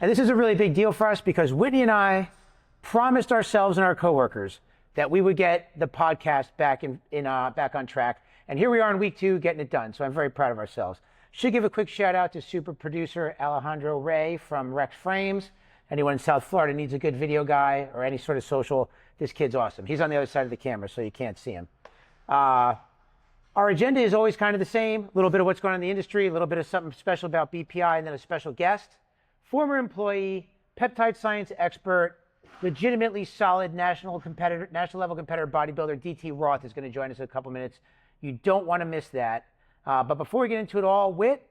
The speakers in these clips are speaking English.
And this is a really big deal for us because Whitney and I promised ourselves and our coworkers that we would get the podcast back back on track. And here we are in week 2 getting it done. So I'm very proud of ourselves. Should give a quick shout out to super producer Alejandro Ray from Rex Frames. Anyone in South Florida needs a good video guy or any sort of social, this kid's awesome. He's on the other side of the camera, so you can't see him. Our agenda is always kind of the same. A little bit of what's going on in the industry, a little bit of something special about BPI, and then a special guest. Former employee, peptide science expert, legitimately solid national level competitor bodybuilder DT Roth is going to join us in a couple minutes. You don't want to miss that. But before we get into it all, Whit,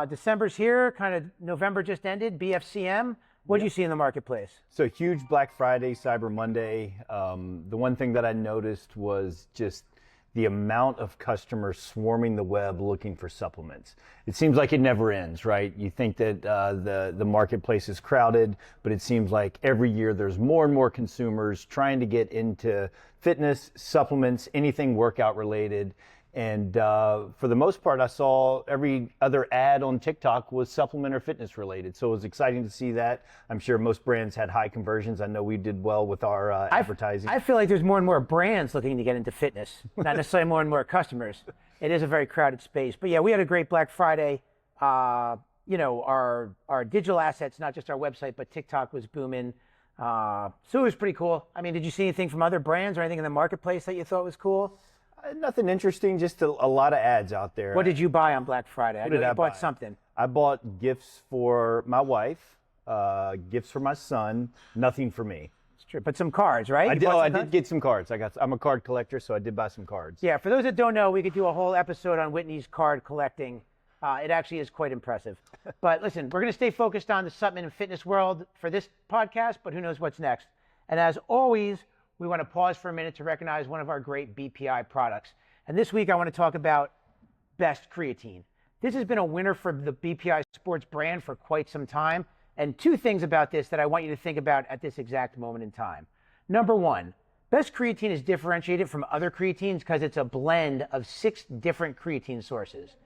December's here, kind of November just ended, BFCM. What did you see in the marketplace? So huge Black Friday, Cyber Monday. The one thing that I noticed was just the amount of customers swarming the web looking for supplements. It seems like it never ends, right? You think that the marketplace is crowded, but it seems like every year there's more and more consumers trying to get into fitness, supplements, anything workout related. And for the most part, I saw every other ad on TikTok was supplement or fitness related. So it was exciting to see that. I'm sure most brands had high conversions. I know we did well with our advertising. I feel like there's more and more brands looking to get into fitness, not necessarily more and more customers. It is a very crowded space. But yeah, we had a great Black Friday. Our digital assets, not just our website, but TikTok was booming. So it was pretty cool. I mean, did you see anything from other brands or anything in the marketplace that you thought was cool? Nothing interesting, just a lot of ads out there. What did you buy on Black Friday? I know you bought something. I bought gifts for my wife, gifts for my son, nothing for me. It's true, but some cards, right? I did get some cards. I'm a card collector, so I did buy some cards. Yeah, for those that don't know, we could do a whole episode on Whitney's card collecting. It actually is quite impressive. But listen, we're going to stay focused on the supplement and fitness world for this podcast, but who knows what's next. And as always, we want to pause for a minute to recognize one of our great BPI products. And this week, I want to talk about Best Creatine. This has been a winner for the BPI Sports brand for quite some time. And 2 things about this that I want you to think about at this exact moment in time. Number 1, Best Creatine is differentiated from other creatines because it's a blend of 6 different creatine sources.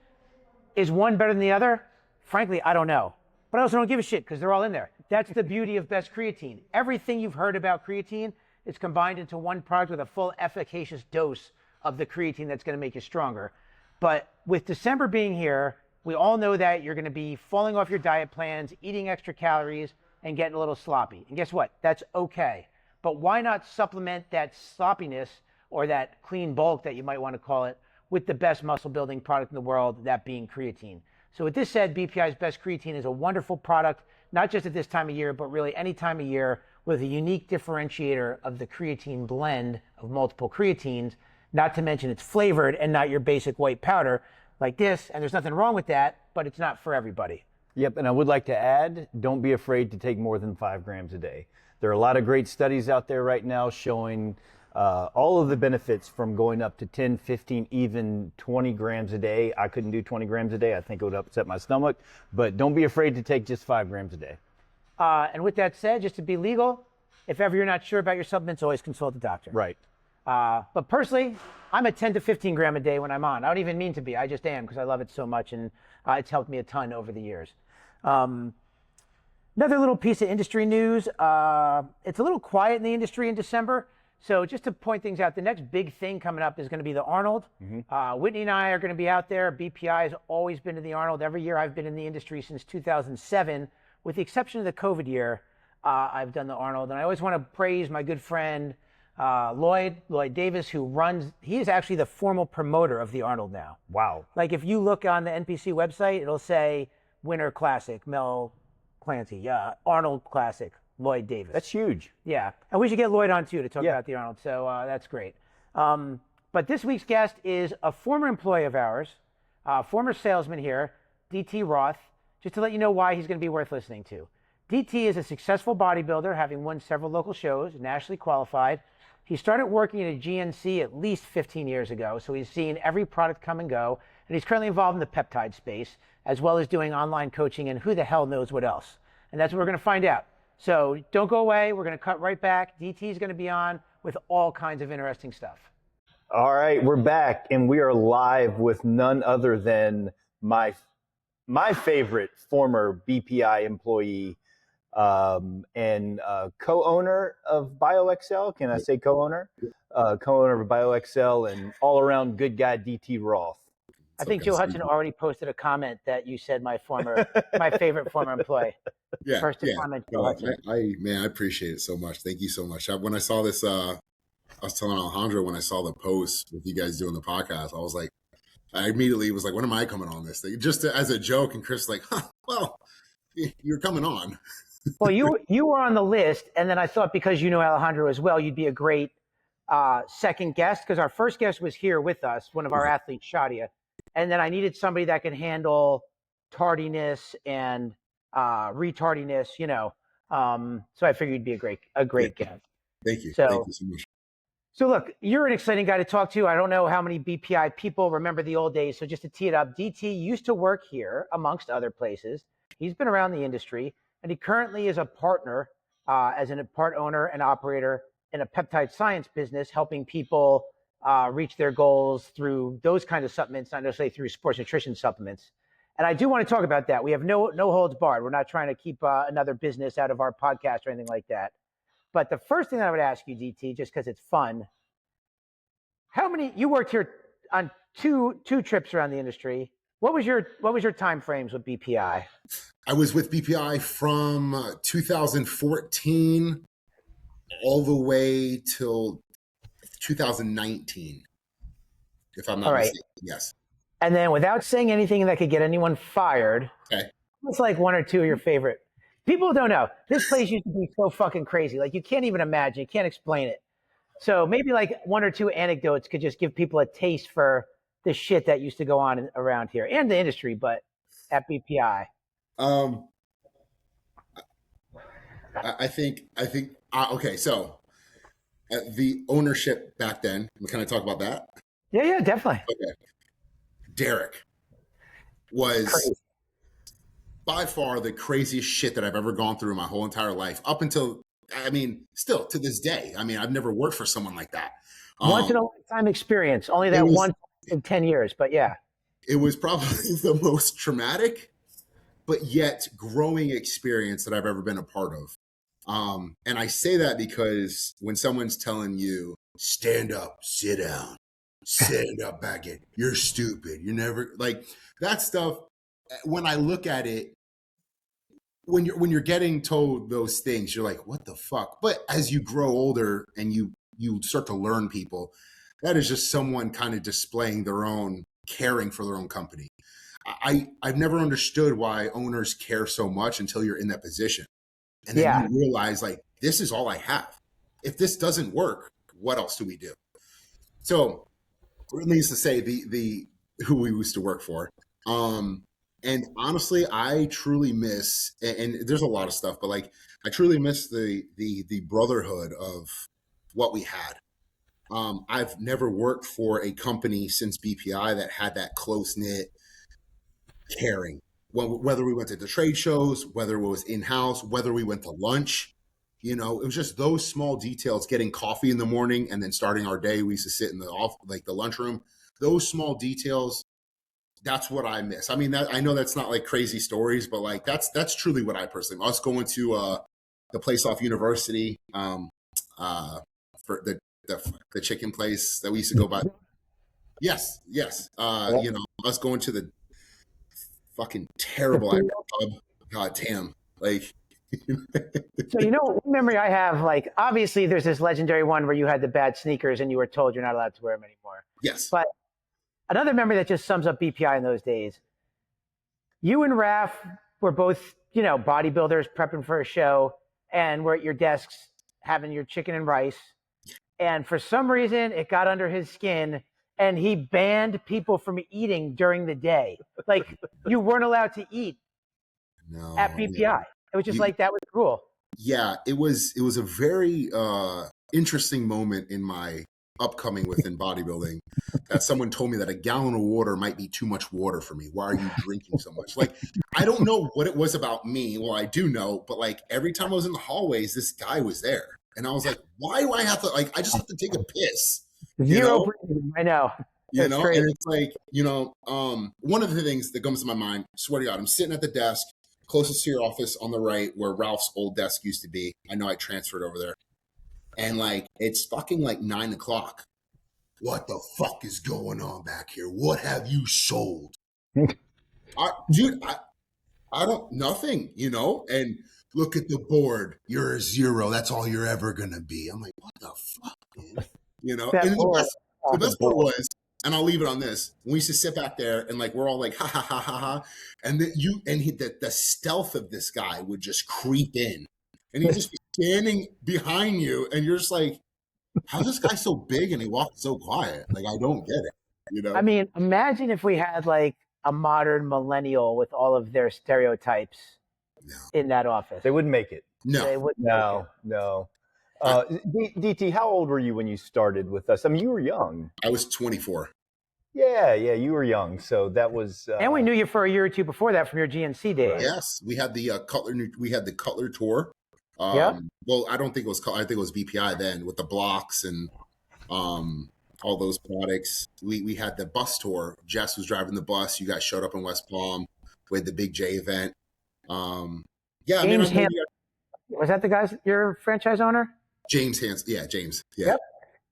Is one better than the other? Frankly, I don't know. But I also don't give a shit because they're all in there. That's the beauty of Best Creatine. Everything you've heard about creatine is combined into one product with a full efficacious dose of the creatine that's going to make you stronger. But with December being here, we all know that you're going to be falling off your diet plans, eating extra calories, and getting a little sloppy. And guess what? That's okay. But why not supplement that sloppiness or that clean bulk that you might want to call it with the best muscle building product in the world, that being creatine? So with this said, BPI's Best Creatine is a wonderful product, not just at this time of year, but really any time of year, with a unique differentiator of the creatine blend of multiple creatines, not to mention it's flavored and not your basic white powder like this. And there's nothing wrong with that, but it's not for everybody. Yep, and I would like to add, don't be afraid to take more than 5 grams a day. There are a lot of great studies out there right now showing all of the benefits from going up to 10, 15, even 20 grams a day. I couldn't do 20 grams a day. I think it would upset my stomach. But don't be afraid to take just 5 grams a day. And with that said, just to be legal, if ever you're not sure about your supplements, always consult a doctor. Right. But personally, I'm at 10 to 15 gram a day when I'm on. I don't even mean to be. I just am because I love it so much, and it's helped me a ton over the years. Another little piece of industry news. It's a little quiet in the industry in December. So just to point things out, the next big thing coming up is going to be the Arnold. Whitney and I are going to be out there. BPI has always been to the Arnold. Every year I've been in the industry since 2007. With the exception of the COVID year, I've done the Arnold. And I always want to praise my good friend, Lloyd Davis, he is actually the formal promoter of the Arnold now. Wow. Like if you look on the NPC website, it'll say Winter Classic, Mel Clancy, Arnold Classic, Lloyd Davis. That's huge. Yeah. And we should get Lloyd on too to talk about the Arnold. So that's great. But this week's guest is a former employee of ours, former salesman here, DT Roth. Just to let you know why he's going to be worth listening to. DT is a successful bodybuilder, having won several local shows, nationally qualified. He started working at a GNC at least 15 years ago, so he's seen every product come and go, and he's currently involved in the peptide space, as well as doing online coaching and who the hell knows what else. And that's what we're going to find out. So don't go away. We're going to cut right back. DT is going to be on with all kinds of interesting stuff. All right, we're back, and we are live with none other than my favorite former BPI employee, and co-owner of BioXL. Can I say co-owner? Co-owner of BioXL and all-around good guy, DT Roth. I think Joe Hudson already posted a comment that you said my favorite former employee. Yeah, First to yeah. comment, Joe No, Hudson. I appreciate it so much. Thank you so much. When I saw this, I was telling Alejandro when I saw the post with you guys doing the podcast, I was like, I immediately was like, when am I coming on this thing? Just as a joke, and Chris like, well, you're coming on. Well, you were on the list, and then I thought because you know Alejandro as well, you'd be a great second guest, because our first guest was here with us, one of our athletes, Shadia, and then I needed somebody that can handle tardiness and retardiness, so I figured you'd be a great guest. Thank you. So, Thank you so much. So look, you're an exciting guy to talk to. I don't know how many BPI people remember the old days. So just to tee it up, DT used to work here, amongst other places. He's been around the industry, and he currently is a partner as a part owner and operator in a peptide science business, helping people reach their goals through those kinds of supplements, not necessarily through sports nutrition supplements. And I do want to talk about that. We have no holds barred. We're not trying to keep another business out of our podcast or anything like that. But the first thing I would ask you, DT, just because it's fun, you worked here on two trips around the industry. What was your time frames with BPI? I was with BPI from 2014 all the way till 2019, if I'm not mistaken. Yes. And then, without saying anything that could get anyone fired, what's like one or two of your favorite? People don't know. This place used to be so fucking crazy. Like, you can't even imagine. You can't explain it. So maybe like one or two anecdotes could just give people a taste for the shit that used to go on around here and the industry, but at BPI. I think okay. So the ownership back then, can I talk about that? Yeah, definitely. Okay. Derek was crazy. By far the craziest shit that I've ever gone through in my whole entire life, up until, still to this day. I've never worked for someone like that. Once in a lifetime experience, only that once in 10 years, but yeah. It was probably the most traumatic, but yet growing experience that I've ever been a part of. And I say that because when someone's telling you, stand up, sit down, stand up back in, you're stupid, you're never, like, that stuff, when I look at it, when you're getting told those things, you're like, what the fuck? But as you grow older and you start to learn people, that is just someone kind of displaying their own caring for their own company. I've never understood why owners care so much until you're in that position. And then you realize, like, this is all I have. If this doesn't work, what else do we do? So, needless to say, the who we used to work for. And honestly, I truly miss, and there's a lot of stuff, but like, I truly miss the brotherhood of what we had. I've never worked for a company since BPI that had that close-knit caring. Whether we went to the trade shows, whether it was in-house, whether we went to lunch, it was just those small details, getting coffee in the morning and then starting our day. We used to sit in the lunchroom. Those small details, that's what I miss. I know that's not like crazy stories, but like that's truly what I personally, us going to the place off University for the chicken place that we used to go by. Yes. Us going to the fucking terrible pub. God damn. Like, so one memory I have, like, obviously there's this legendary one where you had the bad sneakers and you were told you're not allowed to wear them anymore. Yes. But another memory that just sums up BPI in those days, you and Raf were both, bodybuilders prepping for a show, and we're at your desks having your chicken and rice. And for some reason, it got under his skin, and he banned people from eating during the day. Like, you weren't allowed to eat at BPI. Yeah. It was just like, that was the rule. Yeah, it was a very interesting moment in my upcoming within bodybuilding that someone told me that a gallon of water might be too much water for me. Why are you drinking so much? Like, I don't know what it was about me. Well, I do know, but like every time I was in the hallways, this guy was there. And I was like, why do I have to, like, I just have to take a piss. Zero breathing, I know. And it's like, one of the things that comes to my mind, swear to God, I'm sitting at the desk, closest to your office on the right, where Ralph's old desk used to be. I know I transferred over there. And like, it's fucking like 9 o'clock. What the fuck is going on back here? What have you sold? Dude, I don't, nothing, you know? And look at the board. You're a 0. That's all you're ever going to be. I'm like, what the fuck, man? You know? And the best part was, and I'll leave it on this. We used to sit back there and like, we're all like, ha, ha, ha, ha, ha. And then the stealth of this guy would just creep in and he'd just be standing behind you. And you're just like, how's this guy so big and he walks so quiet? Like, I don't get it, you know? I mean, imagine if we had like a modern millennial with all of their stereotypes in that office. They wouldn't make it. They wouldn't No. DT, how old were you when you started with us? I mean, you were young. I was 24. Yeah, you were young. So that was. And we knew you for a year or two before that from your GNC days. Yes, we had the Cutler tour. Well, I don't think it was. I think it was BPI then with the blocks and all those products. We had the bus tour. Jess was driving the bus. You guys showed up in West Palm. We had the Big J event. James was that the guys? Your franchise owner? James Hans. Yeah, James. Yeah.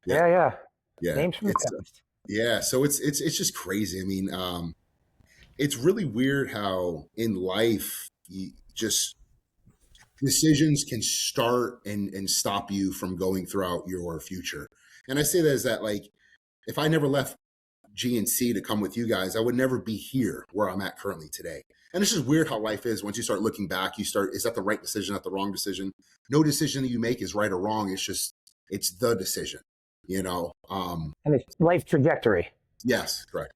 Yep. Yeah. Names from the past. Yeah. So it's just crazy. I mean, it's really weird how in life just decisions can start and stop you from going throughout your future. And I say that as that, like, if I never left GNC to come with you guys, I would never be here where I'm at currently today. And it's just weird how life is. Once you start looking back, is that the right decision, not the wrong decision? No decision that you make is right or wrong. It's the decision, you know? And it's life trajectory. Yes, correct.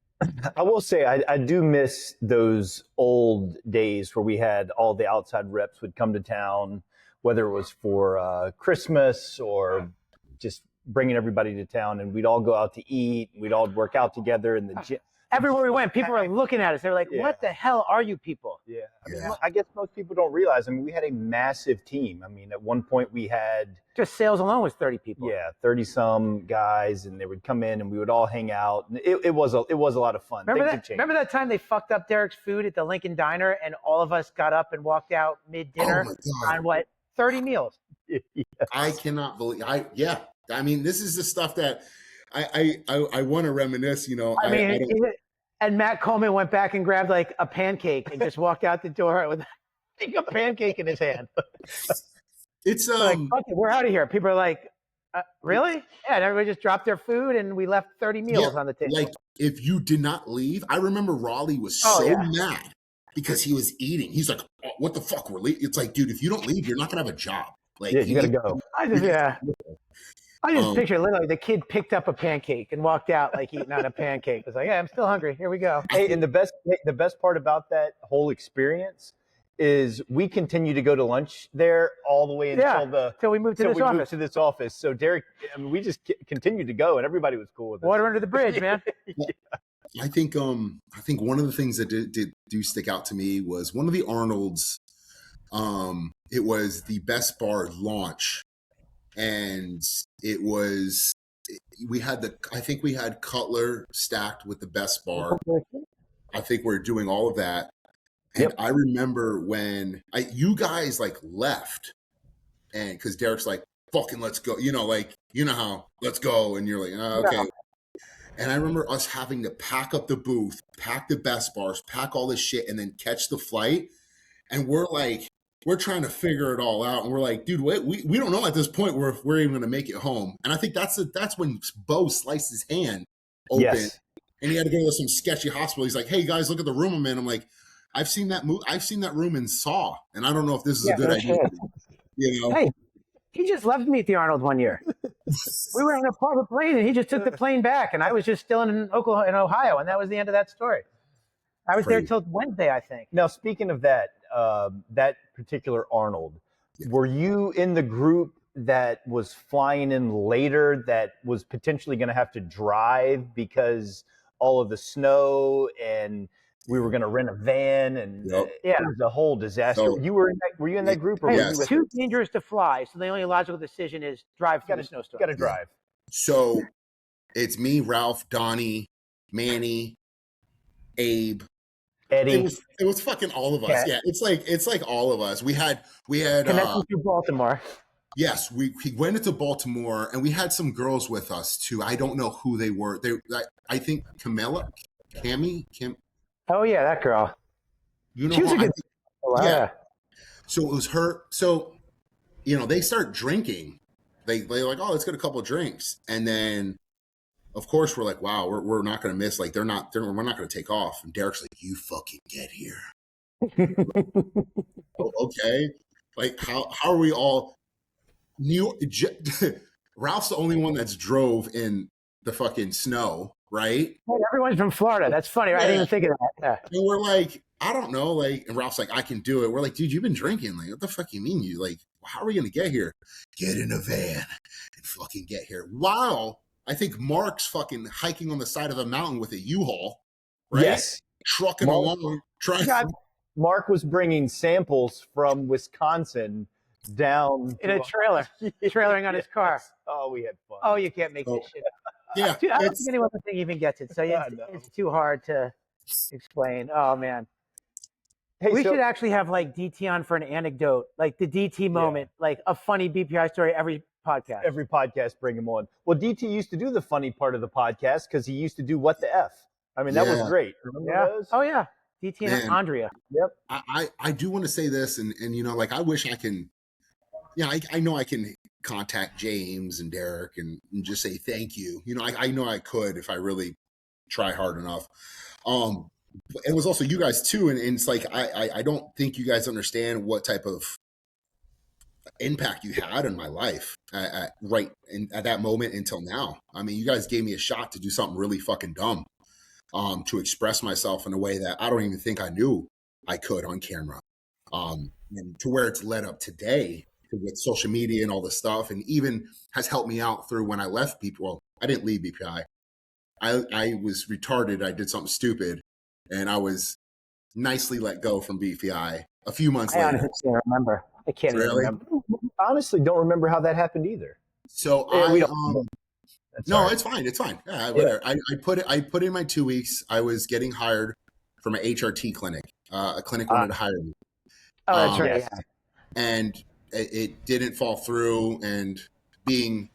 I will say I do miss those old days where we had all the outside reps would come to town, whether it was for Christmas or just bringing everybody to town, and we'd all go out to eat. We'd all work out together in the gym. Everywhere we went, people were looking at us. They're like, what the hell are you people? Yeah. I guess most people don't realize. I mean, we had a massive team. I mean, at one point we had... Just sales alone was 30 people. Yeah, 30-some guys, and they would come in and we would all hang out. It was a lot of fun. Remember that time they fucked up Derek's food at the Lincoln Diner and all of us got up and walked out mid-dinner on 30 meals? Yes. I cannot believe... I mean, this is the stuff that I want to reminisce, you know. And Matt Coleman went back and grabbed like a pancake and just walked out the door with a pancake in his hand. It's like, fuck it, we're out of here. People are like, really? Yeah, and everybody just dropped their food and we left 30 meals on the table. Like, if you did not leave, I remember Raleigh was mad because he was eating. He's like, oh, what the fuck, we're leaving? It's like, dude, if you don't leave, you're not going to have a job. Like, you got to go. I just picture literally the kid picked up a pancake and walked out like eating on a pancake. It was like, yeah, I'm still hungry. Here we go. Hey, and the best part about that whole experience is we continue to go to lunch there all the way until we moved to this office. So Derek, I mean, we just continued to go, and everybody was cool with it. Water under the bridge, man. I think one of the things that do stick out to me was one of the Arnold's. It was the Best Bar launch. And we had Cutler stacked with the Best Bar. I think we're doing all of that. And I remember when you guys like left and cause Derek's like, fucking let's go, you know, like, you know how let's go. And you're like, oh, okay. Yeah. And I remember us having to pack up the booth, pack the Best Bars, pack all this shit, and then catch the flight. And we're trying to figure it all out. And we're like, dude, we don't know at this point if we're even going to make it home. And I think that's when Bo sliced his hand open. Yes. And he had to go to some sketchy hospital. He's like, hey, guys, look at the room I'm in. I'm like, I've seen that room in Saw. And I don't know if this is a good idea. You know? Hey, he just left me at the Arnold one year. We were on a private plane, and he just took the plane back. And I was just still in Ohio. And that was the end of that story. I was there till Wednesday, I think. Now, speaking of that, that particular Arnold, were you in the group that was flying in later that was potentially going to have to drive because all of the snow and we were going to rent a van and it was a whole disaster? So, were you in that group? Or it's too dangerous to fly, so the only logical decision is drive through the snowstorm. Got to drive. So it's me, Ralph, Donnie, Manny, Abe, Eddie. It was fucking all of us. Yeah. Yeah, it's like all of us. We had Connecting to Baltimore. yes, we went into Baltimore and we had some girls with us too. I don't know who they were. I think Cammy, Kim. Oh yeah, that girl. You know She was a how good. yeah. So it was her. So they start drinking. They're like, oh, let's get a couple of drinks, and then of course we're like, wow, we're not going to miss. Like we're not going to take off. And Derek's like, you fucking get here. Oh, okay. Like how are we all new? Ralph's the only one that's drove in the fucking snow, right? Hey, everyone's from Florida. That's funny. Yeah. I didn't even think of that. Yeah. And we're like, I don't know. Like, and Ralph's like, I can do it. We're like, dude, you've been drinking. Like, what the fuck you mean? You like, how are we going to get here? Get in a van and fucking get here. Wow. I think Mark's fucking hiking on the side of a mountain with a U-Haul, right? Yes. Trucking along. Mark was bringing samples from Wisconsin down in a trailer, trailering on his car. Oh, we had fun. Oh, you can't make this shit. Yeah. Dude, I don't think anyone even gets it. So it's too hard to explain. Oh man. Hey, we should actually have like DT on for an anecdote, like the DT moment, like a funny BPI story every podcast. Every podcast, bring him on. Well, DT used to do the funny part of the podcast because he used to do What the F. I mean, that was great. Remember those? Oh yeah. DT and Andrea. Yep. I do want to say this, and like I wish I can. Yeah, I know I can contact James and Derek and just say thank you. I know I could if I really try hard enough. It was also you guys too, and it's like I don't think you guys understand what type of impact you had on my life at that moment until now. I mean, you guys gave me a shot to do something really fucking dumb, to express myself in a way that I don't even think I knew I could on camera, and to where it's led up today with social media and all this stuff, and even has helped me out through when I left BP. Well, I didn't leave BPI. I was retarded. I did something stupid, and I was nicely let go from BPI a few months later. I honestly can't remember. I can't even remember. Honestly, don't remember how that happened either. So no, it's fine. It's fine. Yeah, I put in my 2 weeks. I was getting hired from an HRT clinic. A clinic wanted to hire me. Oh, that's right. Yes. Yeah. And it didn't fall through, and being,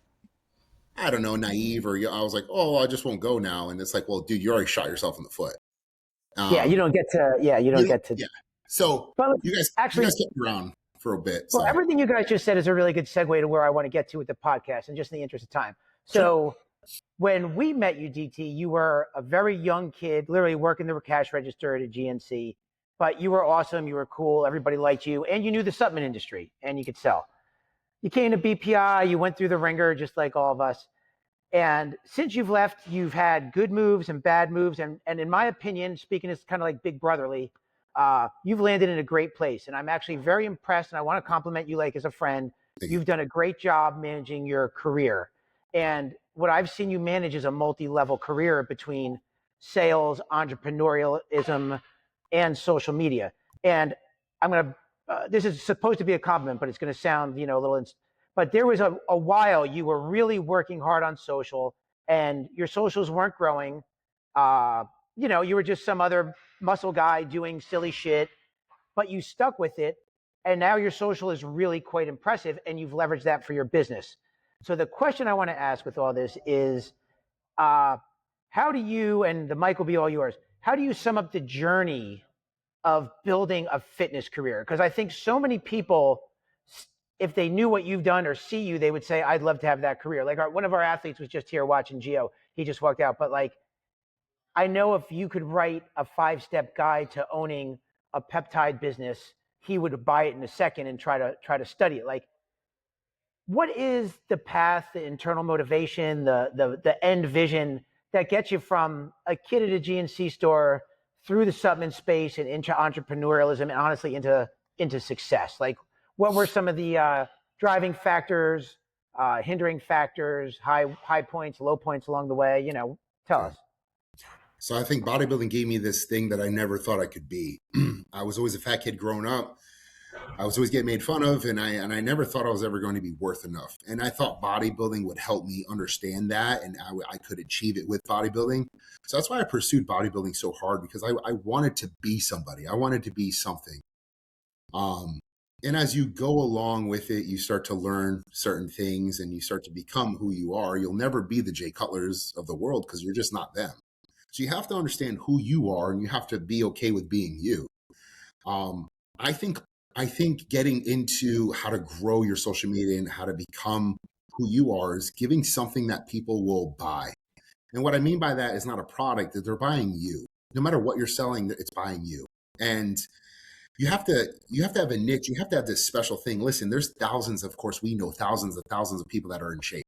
I don't know, naive, or I was like, oh, I just won't go now. And it's like, well, dude, you already shot yourself in the foot. You don't get to. Yeah, you don't get to. Yeah. So you guys kept around for a bit. Well, everything you guys just said is a really good segue to where I want to get to with the podcast, and just in the interest of time. So when we met you, DT, you were a very young kid, literally working the cash register at a GNC. But you were awesome. You were cool. Everybody liked you. And you knew the supplement industry and you could sell. You came to BPI. You went through the ringer just like all of us. And since you've left, you've had good moves and bad moves. And in my opinion, speaking as kind of like big brotherly, you've landed in a great place. And I'm actually very impressed. And I want to compliment you like as a friend. You've done a great job managing your career. And what I've seen you manage is a multi-level career between sales, entrepreneurialism, and social media. And I'm going to, this is supposed to be a compliment, but it's going to sound, a little, but there was a while you were really working hard on social and your socials weren't growing. You were just some other muscle guy doing silly shit, but you stuck with it. And now your social is really quite impressive and you've leveraged that for your business. So the question I want to ask with all this is, how do you, and the mic will be all yours, how do you sum up the journey of building a fitness career? Because I think so many people, if they knew what you've done or see you, they would say, I'd love to have that career. Like one of our athletes was just here watching Gio. He just walked out. But like, I know if you could write a 5-step guide to owning a peptide business, he would buy it in a second and try to study it. Like, what is the path, the internal motivation, the end vision that gets you from a kid at a GNC store through the supplement space and into entrepreneurialism and honestly into success? Like, what were some of the driving factors, hindering factors, high points, low points along the way? Tell us. So I think bodybuilding gave me this thing that I never thought I could be. I was always a fat kid growing up. I was always getting made fun of, and I never thought I was ever going to be worth enough. And I thought bodybuilding would help me understand that, and I could achieve it with bodybuilding. So that's why I pursued bodybuilding so hard, because I wanted to be somebody. I wanted to be something. And as you go along with it, you start to learn certain things, and you start to become who you are. You'll never be the Jay Cutlers of the world, because you're just not them. So you have to understand who you are, and you have to be okay with being you. I think getting into how to grow your social media and how to become who you are is giving something that people will buy. And what I mean by that is not a product, that they're buying you. No matter what you're selling, it's buying you. And you have to have a niche. You have to have this special thing. Listen, there's thousands, of course, we know thousands of people that are in shape.